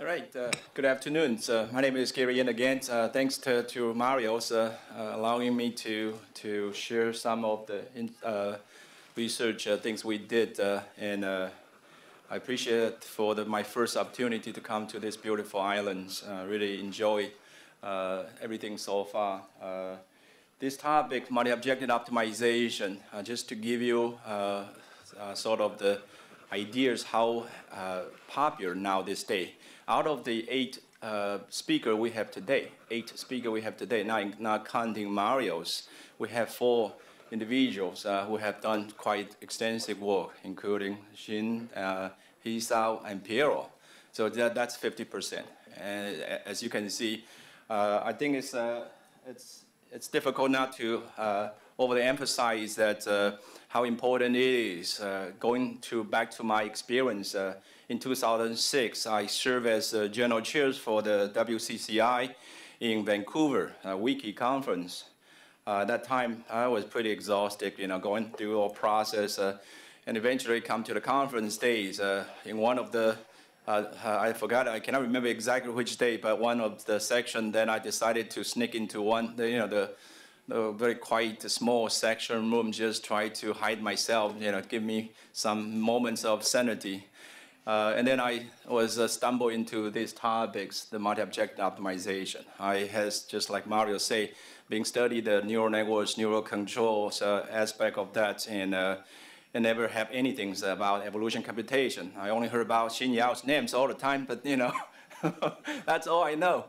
All right, good afternoon. My name is Gary Yin again. Thanks to Mario allowing me to share some of the research things we did, and I appreciate it for my first opportunity to come to this beautiful island. Really enjoy everything so far. This topic, multi-objective optimization, just to give you sort of the ideas how popular now this day. Out of the eight speakers we have today, not counting Mario's, we have 4 individuals who have done quite extensive work, including Xin, Hisao, and Piero. So that's 50%. And as you can see, I think it's difficult not to overemphasize that how important it is. Going back to my experience, in 2006, I served as general chair for the WCCI in Vancouver Wiki conference. That time, I was pretty exhausted, going through all process, and eventually come to the conference days. In one of the, I forgot, I cannot remember exactly which day, but one of the section, then I decided to sneak into the very quiet, small section room, just try to hide myself, give me some moments of sanity. And then I was stumbled into these topics, the multi-objective optimization. I has, just like Mario say, being studied the neural networks, neural controls aspect of that, and never have anything about evolution computation. I only heard about Xin Yao's names all the time, but that's all I know.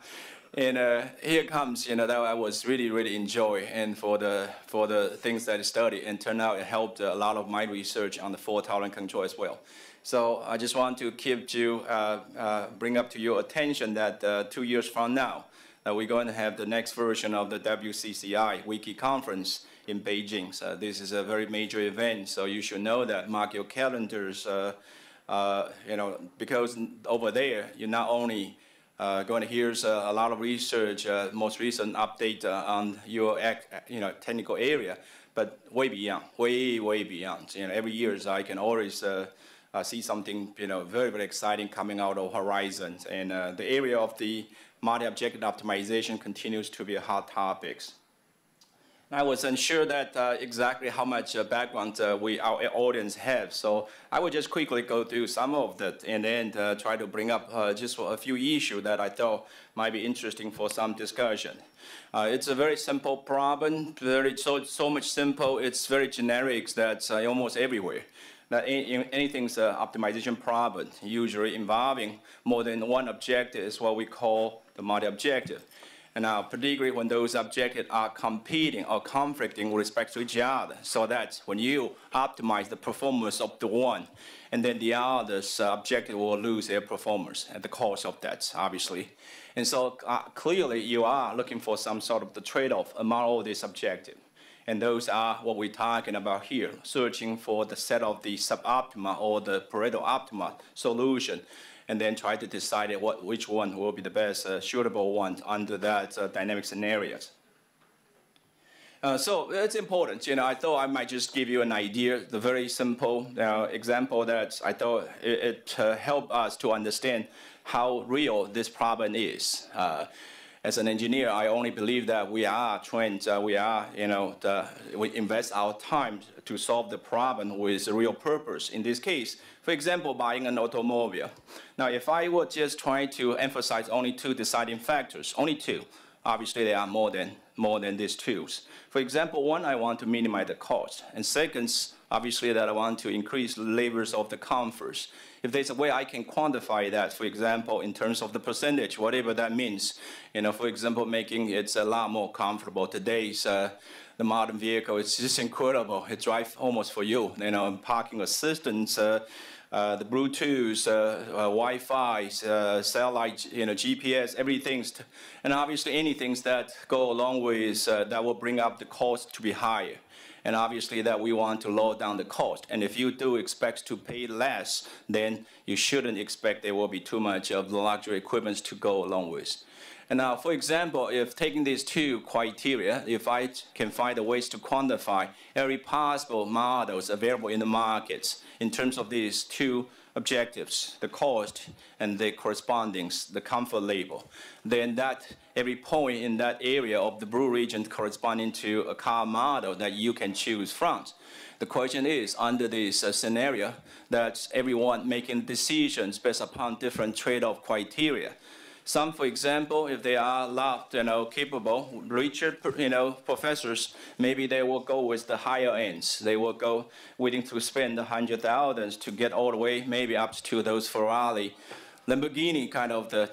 And here comes, that I was really enjoy, and for the things that I studied, and turned out it helped a lot of my research on the fault tolerant control as well. So I just want to bring up to your attention that 2 years from now, we're going to have the next version of the WCCI Wiki Conference in Beijing. So this is a very major event, so you should know that, mark your calendars, because over there, you're not only going to hear a lot of research, most recent update on your technical area, but way beyond, way beyond. Every year I can always see something very exciting coming out of horizons, and the area of the multi-objective optimization continues to be a hot topic. I was unsure that exactly how much background our audience have, so I will just quickly go through some of that and then try to bring up just a few issues that I thought might be interesting for some discussion. It's a very simple problem, so much simple, it's very generic that's almost everywhere. That anything's an optimization problem, usually involving more than one objective, is what we call the multi-objective. And now, particularly when those objectives are competing or conflicting with respect to each other, so that when you optimize the performance of the one, and then the other's objective will lose their performance at the cost of that, obviously. And so clearly, you are looking for some sort of the trade-off among all these objectives. And those are what we're talking about here, searching for the set of the suboptimal or the Pareto optimal solution, and then try to decide which one will be the best suitable one under that dynamic scenarios. So it's important. I thought I might just give you an idea, the very simple example that I thought it helped us to understand how real this problem is. As an engineer, I only believe that we are trained, we invest our time to solve the problem with real purpose. In this case, for example, buying an automobile. Now, if I would just try to emphasize only 2 deciding factors, only 2, obviously there are more than these 2. For example, one, I want to minimize the cost, and second, obviously that I want to increase the levels of the comforts. If there's a way I can quantify that, for example, in terms of the percentage, whatever that means, for example, making it a lot more comfortable. Today's the modern vehicle, it's just incredible. It drives almost for you, parking assistance, the Bluetooth, Wi-Fi, satellite, GPS, everything, and obviously anything that go along with that will bring up the cost to be higher. And obviously that we want to lower down the cost. And if you do expect to pay less, then you shouldn't expect there will be too much of the luxury equipment to go along with. And now, for example, if taking these 2 criteria, if I can find the ways to quantify every possible models available in the markets in terms of these 2 objectives, the cost, and the correspondings, the comfort level. Then that every point in that area of the blue region corresponding to a car model that you can choose from. The question is, under this scenario, that everyone making decisions based upon different trade-off criteria. Some, for example, if they are not, capable, richer, professors, maybe they will go with the higher ends. They will go willing to spend $100,000 to get all the way, maybe up to those Ferrari, Lamborghini kind of the,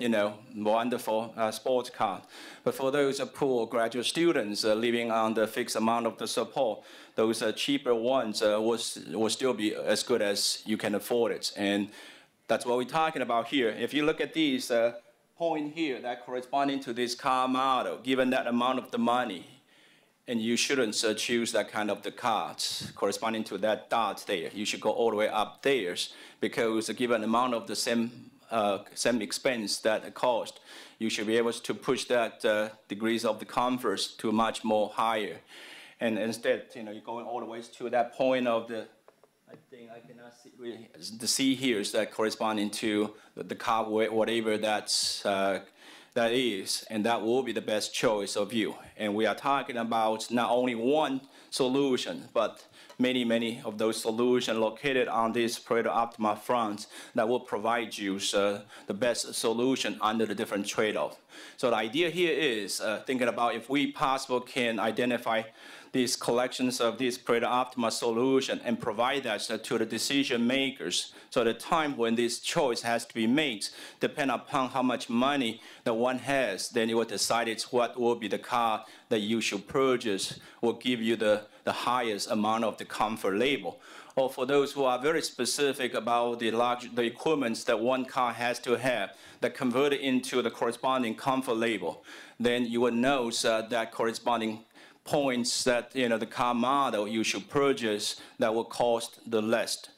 wonderful sports car. But for those poor graduate students living on the fixed amount of the support, those cheaper ones will still be as good as you can afford it. And that's what we're talking about here. If you look at these point here that corresponding to this car model, given that amount of the money, and you shouldn't choose that kind of the cards corresponding to that dot there. You should go all the way up there because a given amount of the same expense that cost, you should be able to push that degrees of the comfort to much more higher. And instead, you're going all the way to that point of the, I think I cannot see really. The C here is that corresponding to the car, whatever that is, and that will be the best choice of you. And we are talking about not only one solution, but many of those solutions located on this Pareto optimal front that will provide you the best solution under the different trade-off. So the idea here is thinking about if we possible can identify these collections of this Pareto optimal solution and provide that to the decision makers. So the time when this choice has to be made, depend upon how much money that one has, then it will decide what will be the car that you should purchase, will give you the highest amount of the comfort level. Or for those who are very specific about the equipments that one car has to have that convert it into the corresponding comfort level, then you will know that corresponding points that the car model you should purchase that will cost the least.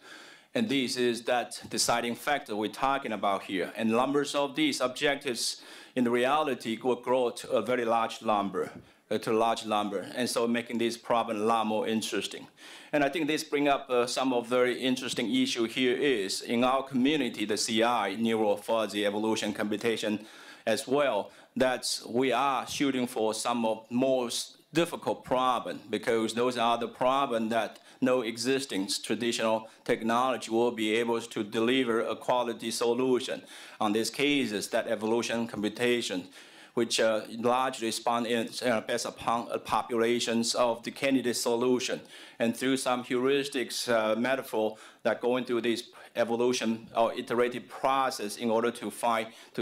And this is that deciding factor we're talking about here. And numbers of these objectives in the reality will grow to a very large number, and so making this problem a lot more interesting. And I think this brings up some of very interesting issue here is in our community, the CI, neural fuzzy evolution computation as well, that we are shooting for some of most difficult problem because those are the problem that no existing traditional technology will be able to deliver a quality solution. On these cases, that evolution computation, which largely spawn based upon populations of the candidate solution, and through some heuristics metaphor that go into this evolution or iterative process in order to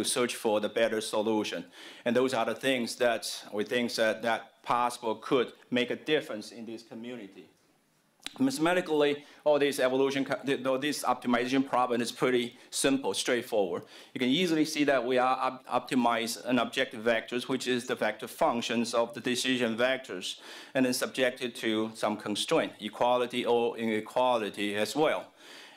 search for the better solution. And those are the things that we think that possible could make a difference in this community. Mathematically, all this this optimization problem is pretty simple, straightforward. You can easily see that we are optimize an objective vectors, which is the vector functions of the decision vectors, and then subjected to some constraint, equality or inequality as well.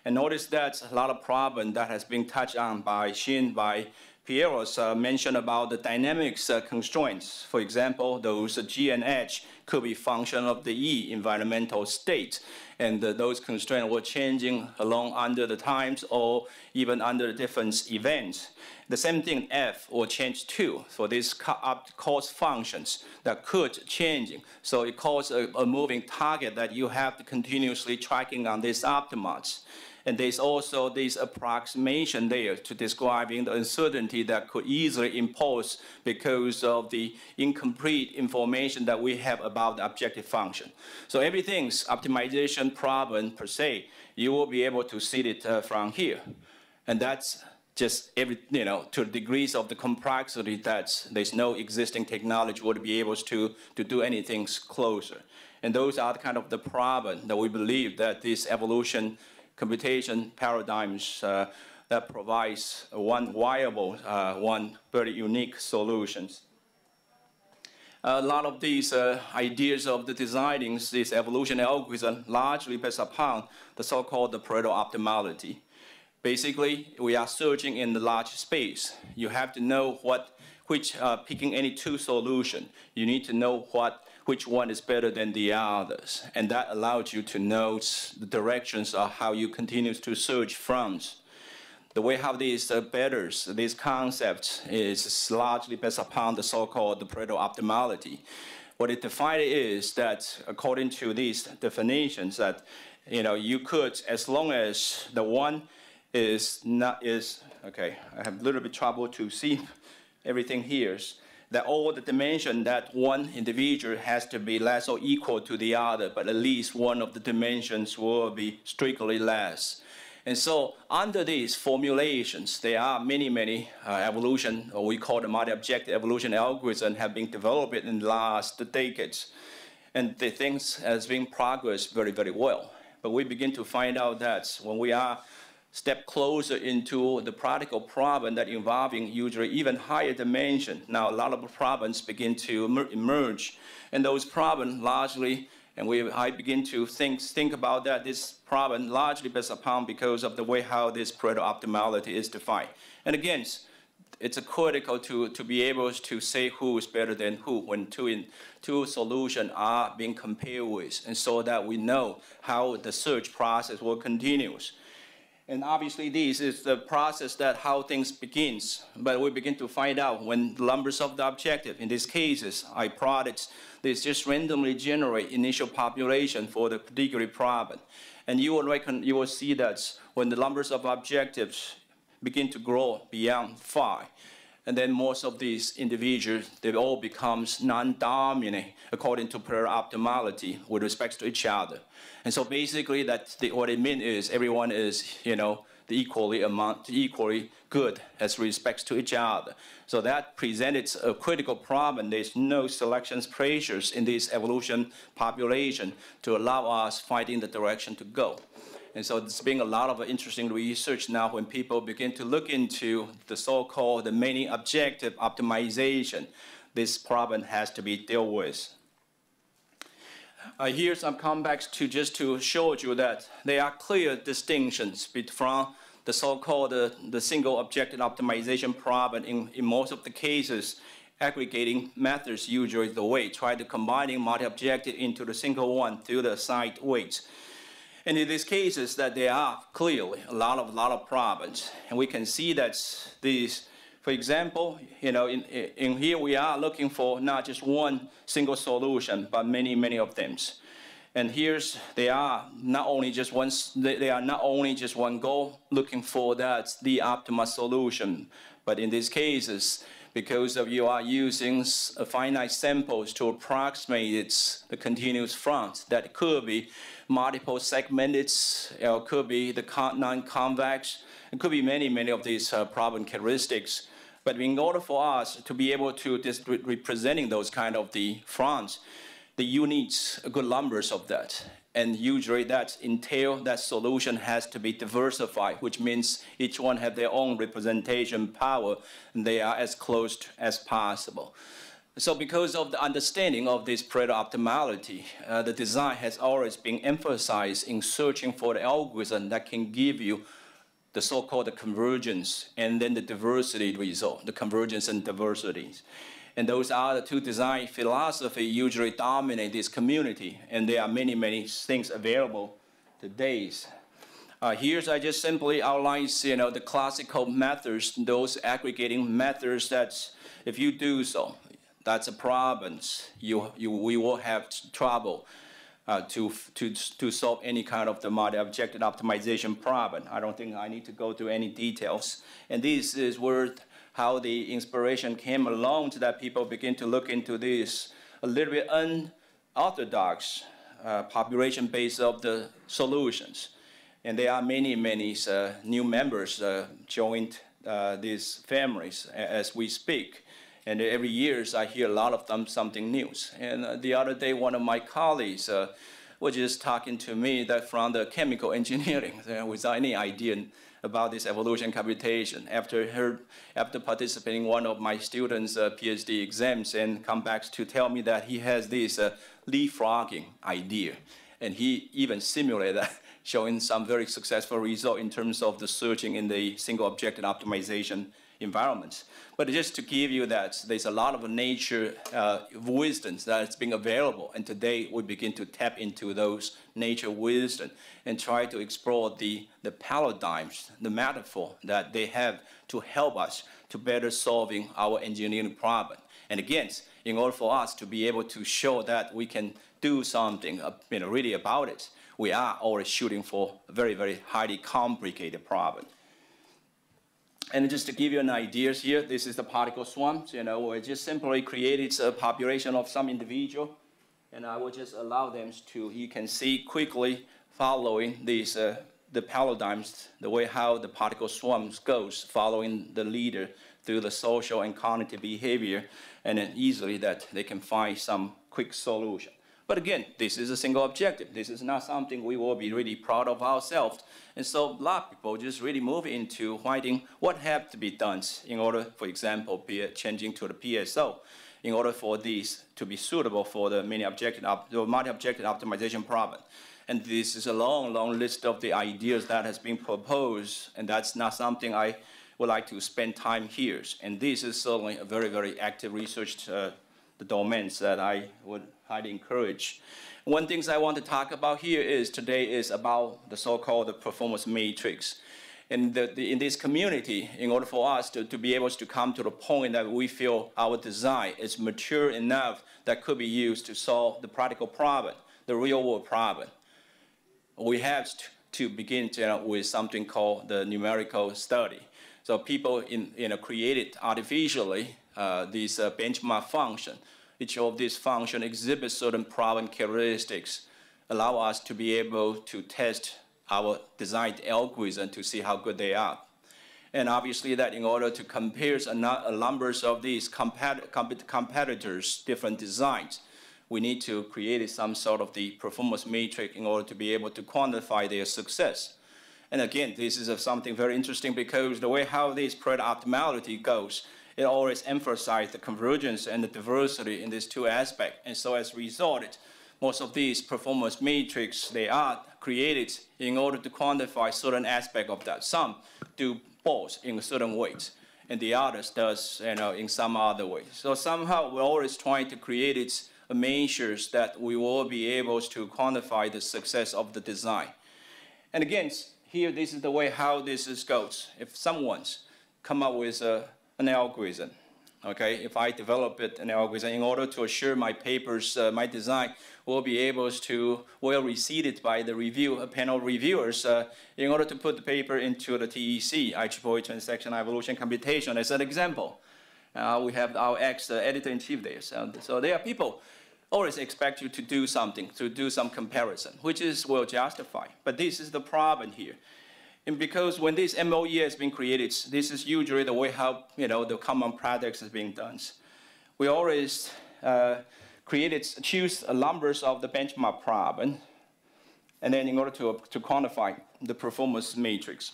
And notice that a lot of problem that has been touched on by Shin, by Piero's mentioned about the dynamics constraints. For example, those G and H could be function of the E environmental state, and those constraints were changing along under the times or even under different events. The same thing F will change too. So these cost functions that could changing. So it calls a moving target that you have to continuously tracking on this optimized. And there's also this approximation there to describing the uncertainty that could easily impose because of the incomplete information that we have about the objective function. So everything's optimization problem per se, you will be able to see it from here. And that's just to the degrees of the complexity that there's no existing technology would be able to do anything closer. And those are kind of the problem that we believe that this evolution computation paradigms that provides one viable, one very unique solutions. A lot of these ideas of the designing this evolution algorithm largely based upon the so-called the Pareto optimality. Basically, we are searching in the large space. You have to know picking any two solution. You need to know which one is better than the others. And that allows you to know the directions of how you continue to search from. the way how these betters, these concepts is largely based upon the so-called Pareto optimality. What it defined is that according to these definitions that, you could, as long as the one okay, I have a little bit trouble to see everything here, that all the dimension that one individual has to be less or equal to the other, but at least one of the dimensions will be strictly less. And so under these formulations, there are many evolution, or we call the multi-objective evolution algorithm, have been developed in the last decades. And the things has been progressed very well. But we begin to find out that when we are step closer into the practical problem that involving usually even higher dimension, now a lot of problems begin to emerge. And those problems largely, and I begin to think about that, this problem largely based upon because of the way how this Pareto optimality is defined. And again, it's critical to be able to say who is better than who when two solutions are being compared with, and so that we know how the search process will continue. And obviously this is the process that how things begins, but we begin to find out when the numbers of the objective, in these cases, products, they just randomly generate initial population for the particular problem. And you will see that when the numbers of objectives begin to grow beyond 5, and then most of these individuals, they all becomes non-dominant according to Pareto optimality with respect to each other. And so basically what it means is everyone is, equally good as respects to each other. So that presents a critical problem. There's no selection pressures in this evolution population to allow us finding the direction to go. And so there's been a lot of interesting research now when people begin to look into the so-called the many objective optimization. This problem has to be dealt with. Here's some comebacks to show you that there are clear distinctions from the so-called the single objective optimization problem. In most of the cases, aggregating methods usually the way, try to combining multi-objective into the single one through the assigned weights. And in these cases that there are clearly a lot of problems. And we can see that these, for example, in here we are looking for not just one single solution, but many of them. And they are not only just one goal looking for the optimal solution, but in these cases, because you are using finite samples to approximate the continuous front, that could be multiple segmented, it could be the non-convex, it could be many of these problem characteristics. But in order for us to be able to representing those kind of the fronts, you need good numbers of that. And usually that entails that solution has to be diversified, which means each one have their own representation power, and they are as close as possible. So because of the understanding of this Pareto optimality, the design has always been emphasized in searching for the algorithm that can give you the so-called convergence and then the diversity result, the convergence and diversities. And those are the two design philosophies usually dominate this community, and there are many things available today. Here I just simply outline the classical methods, those aggregating methods that if you do so, that's a problem. We will have trouble to solve any kind of the multi-objective optimization problem. I don't think I need to go through any details. And this is where how the inspiration came along so that people begin to look into this a little bit unorthodox population base of the solutions. And there are many new members joined these families as we speak. And every year I hear a lot of them something new. And the other day, one of my colleagues was just talking to me that from the chemical engineering without any idea about this evolution computation. After participating in one of my students' PhD exams and come back to tell me that he has this leapfrogging idea. And he even simulated that, showing some very successful result in terms of the searching in the single objective optimization environments. But just to give you that, there's a lot of nature wisdom that's been available, and today we begin to tap into those nature wisdom and try to explore the paradigms, the metaphor that they have to help us to better solving our engineering problem. And again, in order for us to be able to show that we can do something really about it, we are always shooting for a very, very highly complicated problem. And just to give you an idea here, this is the particle swarm. We just simply created a population of some individual, and I will just allow them to, you can see quickly following these, the paradigms, the way how the particle swarms goes, following the leader through the social and cognitive behavior, and then easily that they can find some quick solution. But again, this is a single objective. This is not something we will be really proud of ourselves. And so a lot of people just really move into finding what have to be done in order, for example, changing to the PSO, in order for these to be suitable for the multi-objective optimization problem. And this is a long, long list of the ideas that has been proposed, and that's not something I would like to spend time here. And this is certainly a very, very active research the domains that I would highly encourage. One thing I want to talk about here today is about the so-called performance matrix. And in this community, in order for us to be able to come to the point that we feel our design is mature enough that could be used to solve the practical problem, the real-world problem, we have to begin with something called the numerical study. So people created artificially these benchmark function. Each of these functions exhibits certain problem characteristics, allow us to be able to test our designed algorithm to see how good they are. And obviously that in order to compare a number of these competitors' different designs, we need to create some sort of the performance matrix in order to be able to quantify their success. And again, this is something very interesting because the way how this product optimality goes, it always emphasizes the convergence and the diversity in these two aspects. And so as a result, most of these performance matrices, they are created in order to quantify certain aspect of that. Some do both in certain ways, and the others does in some other way. So somehow we're always trying to create measures that we will be able to quantify the success of the design. And again, here this is the way how this goes. If someone's come up with an algorithm, okay, if I develop an algorithm in order to assure my papers, my design will be able to well received by the panel reviewers in order to put the paper into the TEC, IEEE Transaction Evolution Computation as an example. We have our editor-in-chief there. So there are people always expect you to do something, to do some comparison, which is well justified. But this is the problem here. And because when this MOE has been created, this is usually the way how the common practice is being done. We always choose numbers of the benchmark problem, and then in order to quantify the performance matrix.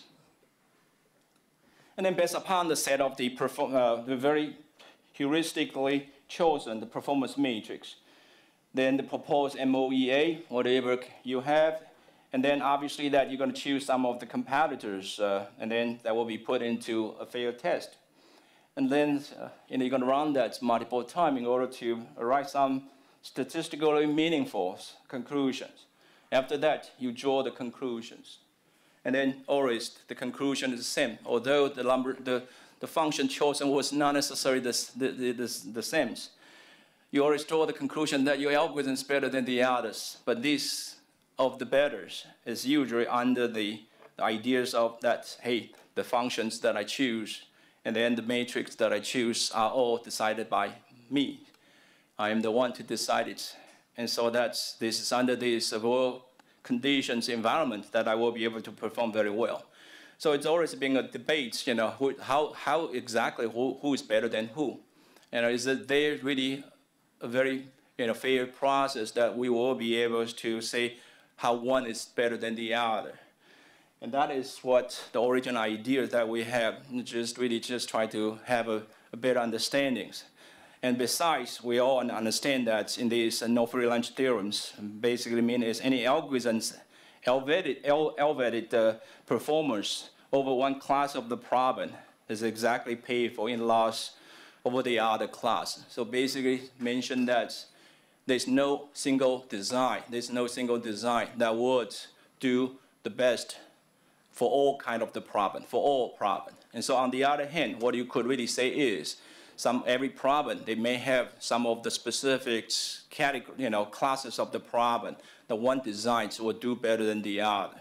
And then based upon the set of the very heuristically chosen the performance matrix, then the proposed MOEA, whatever you have, and then obviously that you're going to choose some of the competitors, and then that will be put into a fair test. And then you're going to run that multiple times in order to arrive some statistically meaningful conclusions. After that, you draw the conclusions. And then always the conclusion is the same, although the function chosen was not necessarily the same. You always draw the conclusion that your algorithm is better than the others, but this of the betters is usually under the ideas of that, hey, the functions that I choose and then the matrix that I choose are all decided by me. I am the one to decide it. And so this is under this world conditions environment that I will be able to perform very well. So it's always been a debate, how exactly who is better than who. And is it there really a very fair process that we will be able to say how one is better than the other. And that is what the original idea that we have, just try to have a better understandings. And besides, we all understand that in these no free lunch theorems, basically mean is any algorithms elevated performance over one class of the problem is exactly paid for in loss over the other class. So basically mention that there's no single design that would do the best for all kind of the problem, for all problem. And so on the other hand, what you could really say is every problem, they may have some of the specific category, classes of the problem. The one design will do better than the other.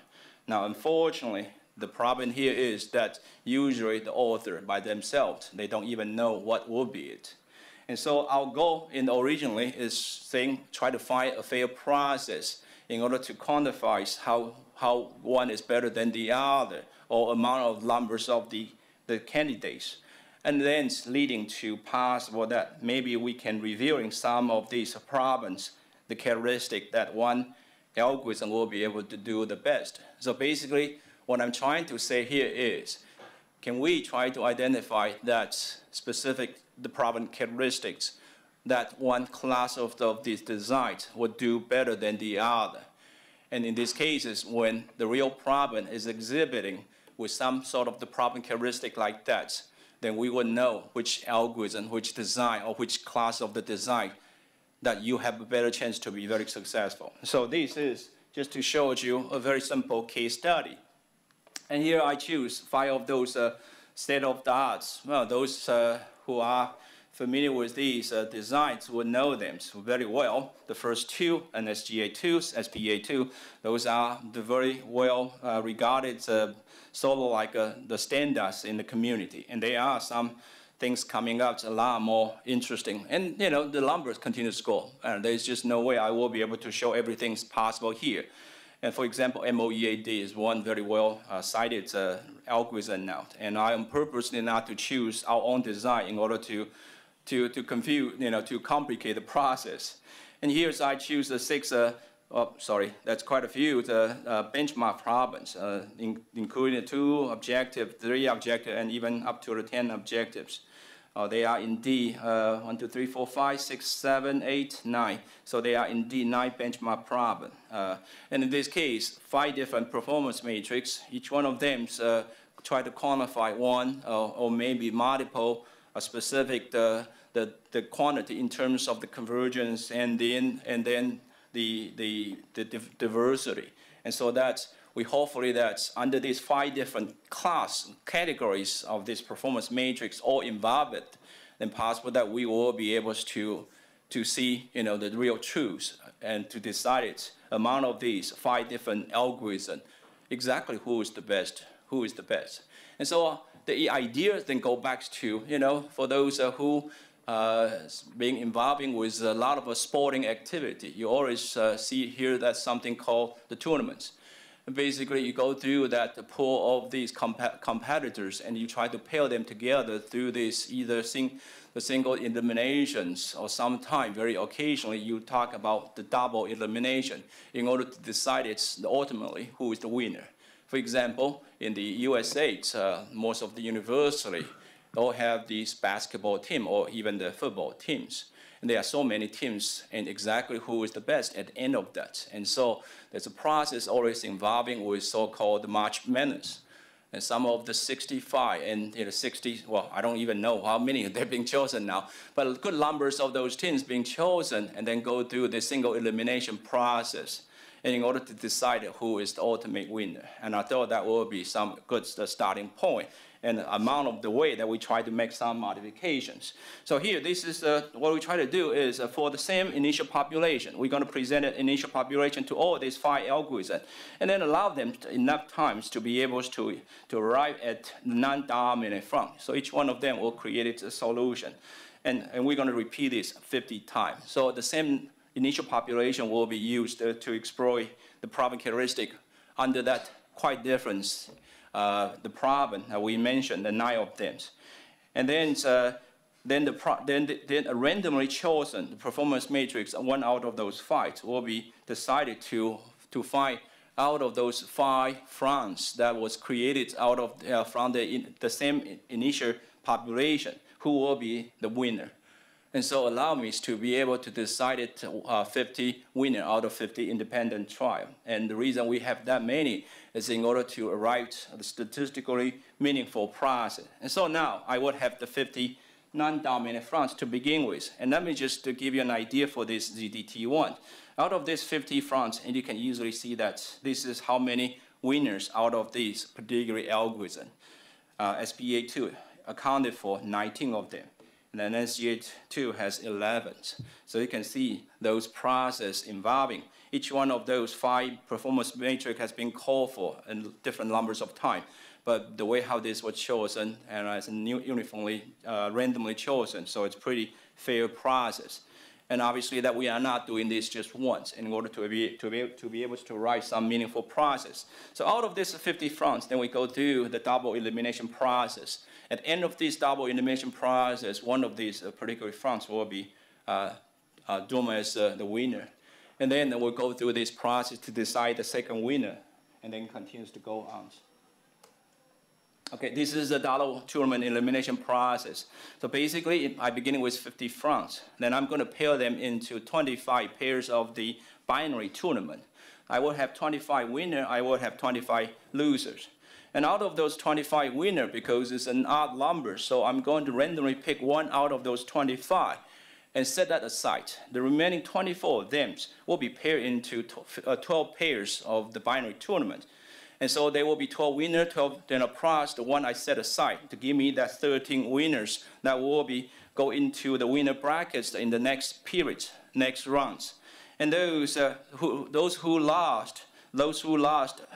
Now, unfortunately, the problem here is that usually the author by themselves, they don't even know what will be it. And so our goal originally is try to find a fair process in order to quantify how one is better than the other, or amount of numbers of the candidates. And then leading to possible that maybe we can revealing some of these problems, the characteristic that one algorithm will be able to do the best. So basically, what I'm trying to say here is, can we try to identify that the problem characteristics that one class of these designs would do better than the other? And in these cases, when the real problem is exhibiting with some sort of the problem characteristic like that, then we would know which algorithm, which design, or which class of the design that you have a better chance to be very successful. So this is just to show you a very simple case study. And here I choose 5 of those state-of-the-art. Well, those who are familiar with these designs will know them very well. The first 2, NSGA2, SPA2, those are the very well regarded sort of like the standards in the community. And there are some things coming out a lot more interesting. And the numbers continue to grow. And there's just no way I will be able to show everything possible here. And for example, MOEAD is one very well cited algorithm now. And I am purposely not to choose our own design in order to confuse, to complicate the process. And here I choose the 6, that's quite a few, benchmark problems, including 2 objectives, 3 objectives, and even up to the 10 objectives. They are indeed 1, 2, 3, 4, 5, 6, 7, 8, 9. So they are indeed 9 benchmark problems. And in this case, 5 different performance matrices. Each one of them try to quantify one or maybe multiple specific the quantity in terms of the convergence and then the diversity. And so we hopefully that under these 5 different categories of this performance matrix all involved, then possible that we will be able to see the real truth and to decide it among of these 5 different algorithms exactly who is the best. And so the idea then go back to for those who being involving with a lot of sporting activity, you always see here that's something called the tournaments. And basically, you go through the pool of these competitors, and you try to pair them together through this either the single eliminations, or sometimes, very occasionally, you talk about the double elimination in order to decide ultimately who is the winner. For example, in the USA, most of the university all have these basketball team or even the football teams. And there are so many teams, and exactly who is the best at the end of that. And so there's a process always involving with so-called March Madness. And some of the 65 and 60, well, I don't even know how many they're being chosen now, but good numbers of those teams being chosen and then go through the single elimination process in order to decide who is the ultimate winner. And I thought that will be some good starting point and the amount of the way that we try to make some modifications. So here, this is what we try to do is for the same initial population, we're going to present an initial population to all these 5 algorithms, and then allow them enough times to be able to arrive at non-dominant front. So each one of them will create a solution. And we're going to repeat this 50 times. So the same initial population will be used to exploit the problem characteristic under that quite difference. The problem that we mentioned, the 9 of them, and then a randomly chosen performance matrix, 1 out of those 5 will be decided to find out of those 5 fronts that was created out of from the same initial population who will be the winner. And so allow me to be able to decide it 50 winner out of 50 independent trial. And the reason we have that many is in order to arrive at a statistically meaningful process. And so now I would have the 50 non-dominant fronts to begin with. And let me just to give you an idea for this ZDT1. Out of these 50 fronts, and you can easily see that this is how many winners out of this particular algorithm. SPA2 accounted for 19 of them. And then SGA2 has 11. So you can see those processes involving each one of those 5 performance matrix has been called for in different numbers of time. But the way how this was chosen and as uniformly randomly chosen, so it's pretty fair process. And obviously that we are not doing this just once in order to be able to write some meaningful process. So out of this 50 fronts, then we go through the double elimination process. At the end of this double elimination process, one of these particular fronts will be doomed as the winner. And then we'll go through this process to decide the second winner, and then continues to go on. Okay, this is the double tournament elimination process. So basically, I begin with 50 fronts. Then I'm going to pair them into 25 pairs of the binary tournament. I will have 25 winners, I will have 25 losers. And out of those 25 winners, because it's an odd number, so I'm going to randomly pick one out of those 25 and set that aside. The remaining 24 of them will be paired into 12 pairs of the binary tournament. And so there will be 12 winners, 12 then plus the one I set aside to give me that 13 winners that will go into the winner brackets in the next period, next rounds. And those who lost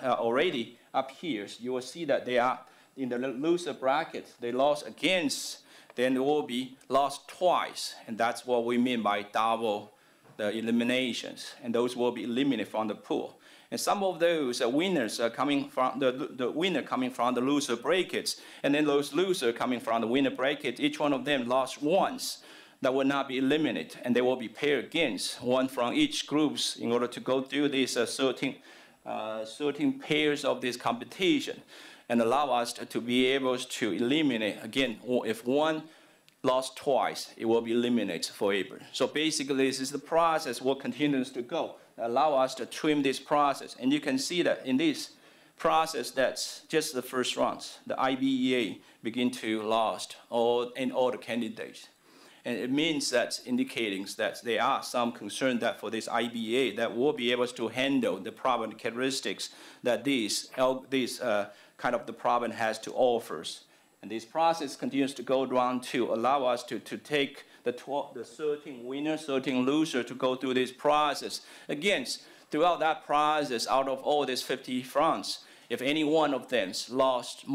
already up here, you will see that they are in the loser bracket. They lost against, then they will be lost twice. And that's what we mean by double the eliminations. And those will be eliminated from the pool. And some of those winners are coming from the winner coming from the loser brackets, and then those losers coming from the winner bracket, each one of them lost once. That will not be eliminated, and they will be paired against one from each groups in order to go through these 13 pairs of this competition, and allow us to be able to eliminate again. If one lost twice, it will be eliminated forever. So basically, this is the process what continues to go. Allow us to trim this process. And you can see that in this process, that's just the first rounds. The IBEA begin to lost in all the candidates. And it means that indicating that there are some concern that for this IBEA that will be able to handle the problem characteristics that this kind of the problem has to offer. And this process continues to go around to allow us to take the 13 winners, 13 losers to go through this process. Again, throughout that process, out of all these 50 fronts, if any one of them lost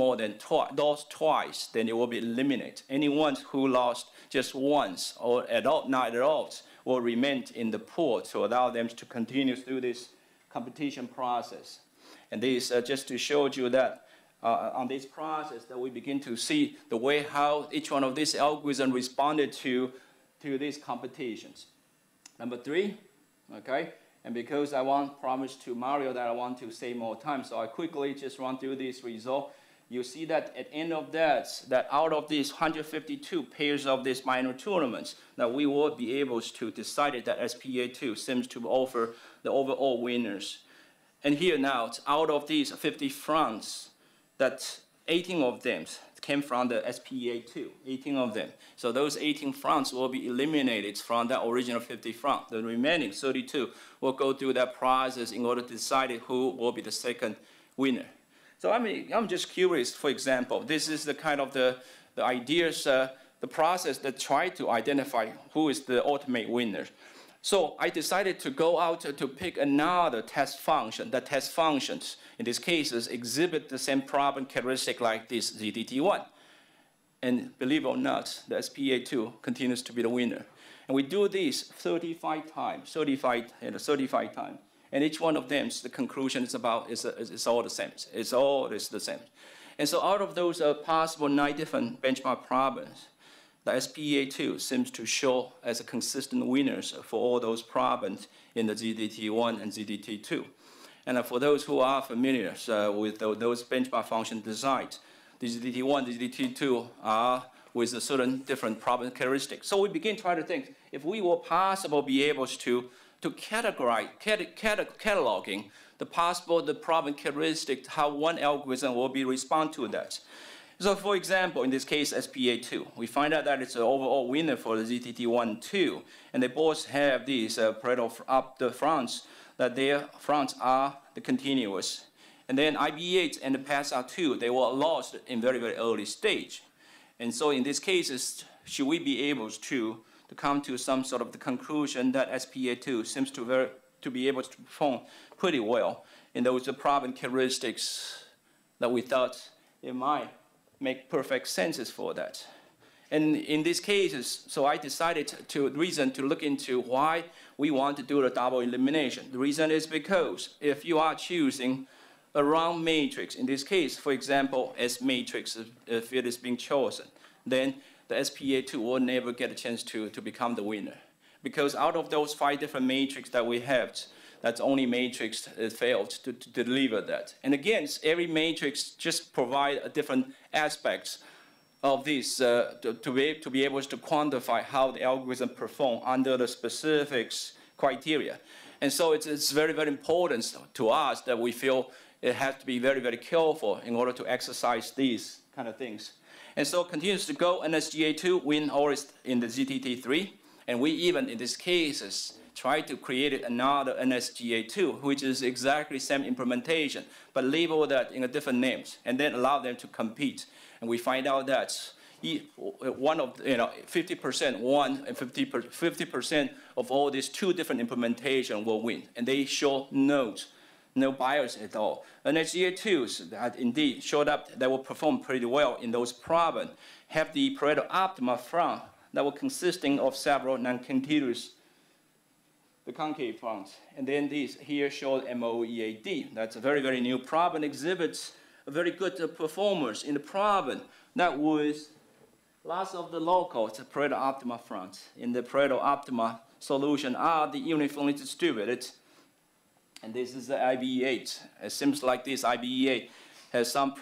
twice, then it will be eliminated. Anyone who lost just once or not at all will remain in the pool to allow them to continue through this competition process. And this just to show you that on this process that we begin to see the way how each one of these algorithms responded to these competitions. Number 3, okay, and because I promised to Mario that I want to save more time, so I quickly just run through this result. You see that at the end of that out of these 152 pairs of these minor tournaments, that we will be able to decide that SPA2 seems to offer the overall winners. And here now, out of these 50 fronts, that 18 of them came from the SPA2, 18 of them. So those 18 fronts will be eliminated from that original 50 front. The remaining 32 will go through that process in order to decide who will be the second winner. So I'm just curious, for example, this is the kind of the ideas, the process that try to identify who is the ultimate winner. So I decided to go out to pick another test function. The test functions, in these cases, exhibit the same problem characteristic like this ZDT1. And believe it or not, the SPA2 continues to be the winner. And we do this 35 times, 35 times. And each one of them, the conclusion is all the same. It's all the same. And so out of those possible 9 different benchmark problems, the SPA2 seems to show as a consistent winners for all those problems in the ZDT1 and ZDT2. And for those who are familiar with those benchmark function designs, the ZDT1, ZDT2 are with a certain different problem characteristics. So we begin to try to think, if we were possible be able to categorize, cataloging the problem characteristic, how one algorithm will be respond to that. So for example, in this case, SPA2, we find out that it's an overall winner for the ZTT1, 2, and they both have these Pareto up the fronts, that their fronts are the continuous. And then IB8 and the PASR2, they were lost in very, very early stage. And so in these cases, should we be able to come to some sort of the conclusion that SPA2 seems to be able to perform pretty well in those problem characteristics that we thought it might make perfect senses for that. And in these cases, so I decided to look into why we want to do the double elimination. The reason is because if you are choosing a round matrix, in this case, for example, S matrix, if it is being chosen, then the SPA2 will never get a chance to become the winner. Because out of those 5 different matrices that we have, that's only matrix failed to deliver that. And again, every matrix just provide a different aspects of this to be able to quantify how the algorithm perform under the specifics criteria. And so it's very, very important to us that we feel it has to be very, very careful in order to exercise these kind of things. And so continues to go, NSGA2 win always in the ZTT3. And we even, in these cases, try to create another NSGA2, which is exactly same implementation, but label that in a different names, and then allow them to compete. And we find out that one of 50% one and 50% of all these 2 different implementation will win, and they show no bias at all. NSGA2s that indeed showed up that will perform pretty well in those problems have the Pareto optima front that were consisting of several non-continuous, the concave fronts. And then these here show MOEAD. That's a very, very new problem, exhibits a very good performance in the problem that was lots of the local Pareto optima fronts in the Pareto optima solution are the uniformly distributed. And this is the IBE8. It seems like this IBE8 has some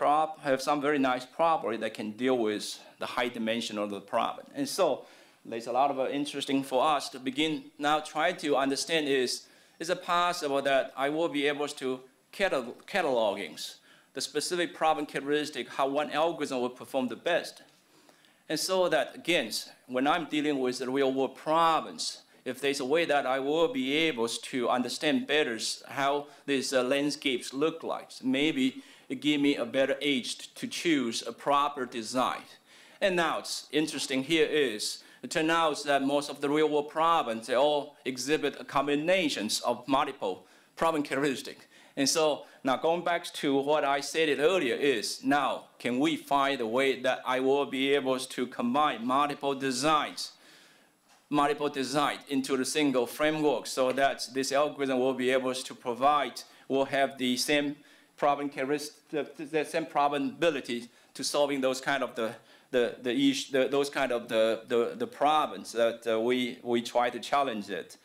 very nice property that can deal with the high dimension of the problem. And so there's a lot of interesting for us to begin now try to understand is it possible that I will be able to cataloging the specific problem characteristic, how one algorithm will perform the best. And so that, again, when I'm dealing with the real world problems, if there's a way that I will be able to understand better how these landscapes look like, maybe it give me a better edge to choose a proper design. And now it's interesting here is, it turns out that most of the real world problems, they all exhibit combinations of multiple problem characteristics. And so now going back to what I said earlier is, now can we find a way that I will be able to combine multiple designs into the single framework so that this algorithm will be able to provide, will have the same problem characteristic, the same probability to solving those kind of the problems that we try to challenge it.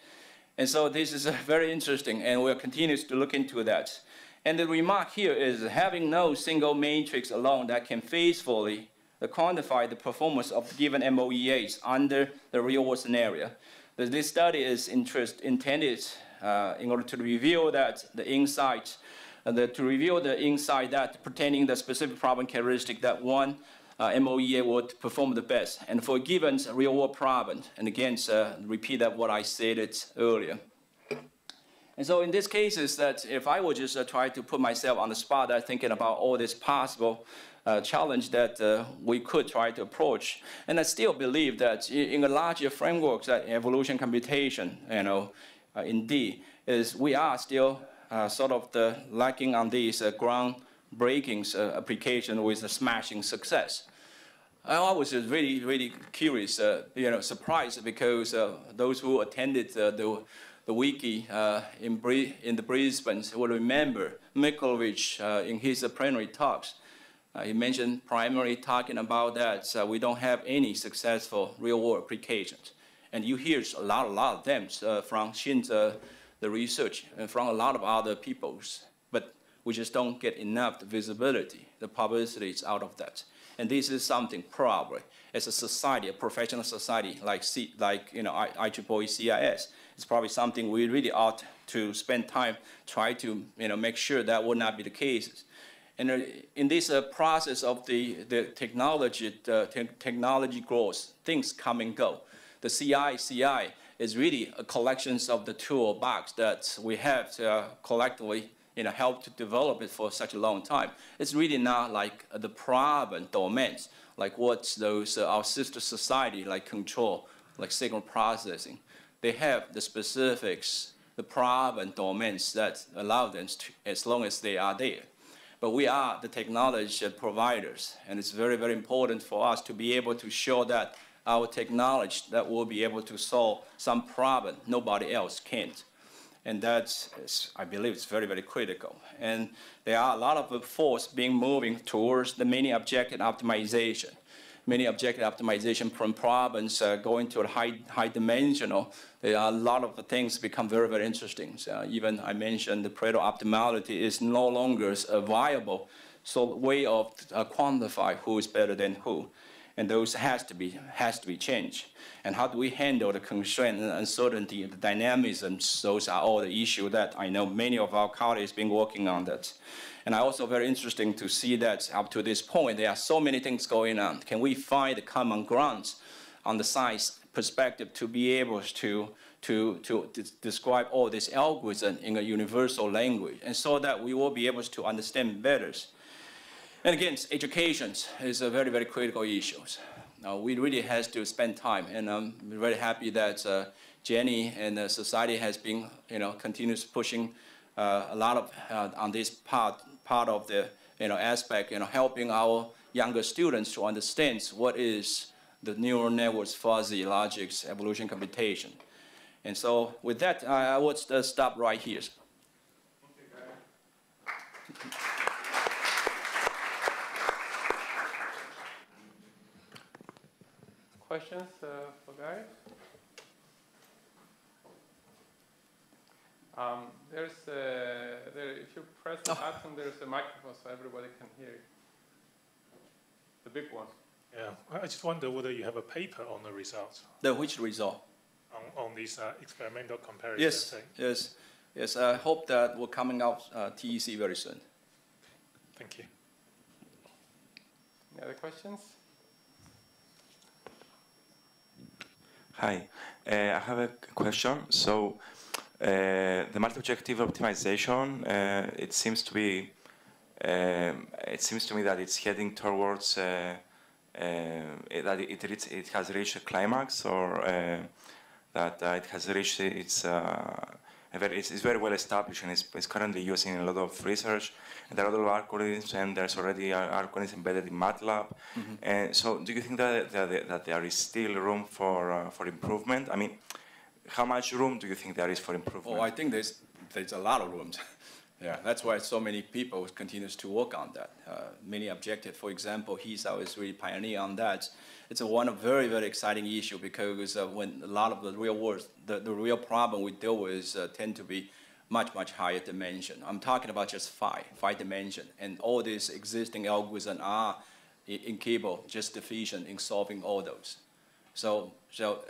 And so this is very interesting, and we'll continue to look into that. And the remark here is having no single matrix alone that can faithfully quantify the performance of given MOEAs under the real-world scenario. This study is intended in order to reveal that the insight, that pertaining the specific problem characteristic that one MOEA would perform the best, and for a given real-world problem. And again, repeat that what I stated earlier. And so in these cases, that if I would just try to put myself on the spot, thinking about all this possible challenge that we could try to approach, and I still believe that in a larger framework, that evolution computation, indeed, is we are still sort of lacking on these groundbreaking application with a smashing success. I was just really, really curious, surprised, because those who attended the wiki in the Brisbane will remember Mikulovich in his plenary talks. He mentioned primarily talking about that we don't have any successful real-world applications. And you hear a lot of them from Shin's the research and from a lot of other people's, but we just don't get enough visibility, the publicity is out of that. And this is something probably as a society, a professional society like IEEE CIS, it's probably something we really ought to spend time try to make sure that would not be the case. And in this process of the technology growth, things come and go. The CI is really a collection of the toolbox that we have to collectively help to develop it for such a long time. It's really not like the problem domains, like what those our sister society like control, like signal processing. They have the specifics, the problem domains that allow them to, as long as they are there. But we are the technology providers, and it's very, very important for us to be able to show that our technology that will be able to solve some problem nobody else can't. And that's, I believe, it's very, very critical. And there are a lot of force being moving towards the many objective optimization. Many objective optimization from problems going to a high dimensional. There are a lot of things become very, very interesting. So even I mentioned the Pareto optimality is no longer a viable way of quantify who is better than who. And those has to be changed. And how do we handle the constraint and uncertainty and the dynamisms? Those are all the issues that I know many of our colleagues have been working on that. And also very interesting to see that up to this point, there are so many things going on. Can we find the common grounds on the science perspective to be able to describe all this algorithm in a universal language, and so that we will be able to understand better? And again, education is a very, very critical issue. We really have to spend time, and I'm very happy that Jenny and the society has been, continues pushing a lot of on this part of the aspect, helping our younger students to understand what is the neural networks, fuzzy logics, evolution computation. And so with that, I would stop right here. Questions for Gary? If you press the button, there's a microphone so everybody can hear you. The big one. Yeah, I just wonder whether you have a paper on the results. Which result? On these experimental comparisons. Yes. I hope that will coming out TEC very soon. Thank you. Any other questions? Hi, I have a question. So the multi-objective optimization, it seems to me that it's heading towards that it has reached a climax, or that it has reached its it's very well established, and it's currently used in a lot of research. And there are a lot of algorithms, and there's already algorithms embedded in MATLAB. And so, do you think that there is still room for improvement? I mean, how much room do you think there is for improvement? Oh, I think there's a lot of room. Yeah, that's why so many people continues to work on that. Many objectives, for example, HISA is really pioneer on that. It's one of very, very exciting issue, because when a lot of the real world, the real problem we deal with tend to be much higher dimension. I'm talking about just five dimension, and all these existing algorithms are incapable, just deficient in solving all those. So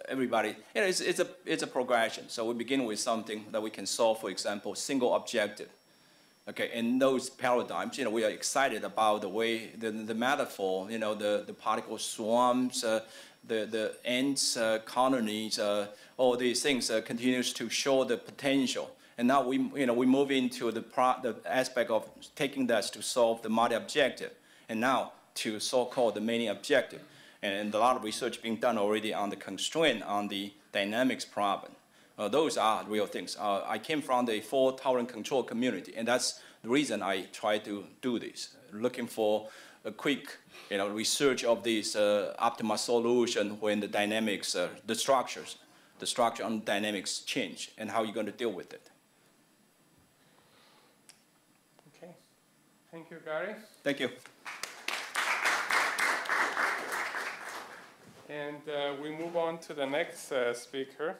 everybody, it's a progression. So we begin with something that we can solve, for example, single objective. Okay, in those paradigms, we are excited about the way the metaphor, the particle swarms, the ants, colonies, all these things continues to show the potential. And now we move into the aspect of taking that to solve the multi-objective, and now to so-called the many objective. And a lot of research being done already on the constraint on the dynamics problem. Those are real things. I came from the fault tolerant control community, and that's the reason I try to do this, looking for a quick research of this optimal solution when the dynamics, the structure on dynamics change, and how you're going to deal with it. Okay. Thank you, Gary. Thank you. And we move on to the next speaker.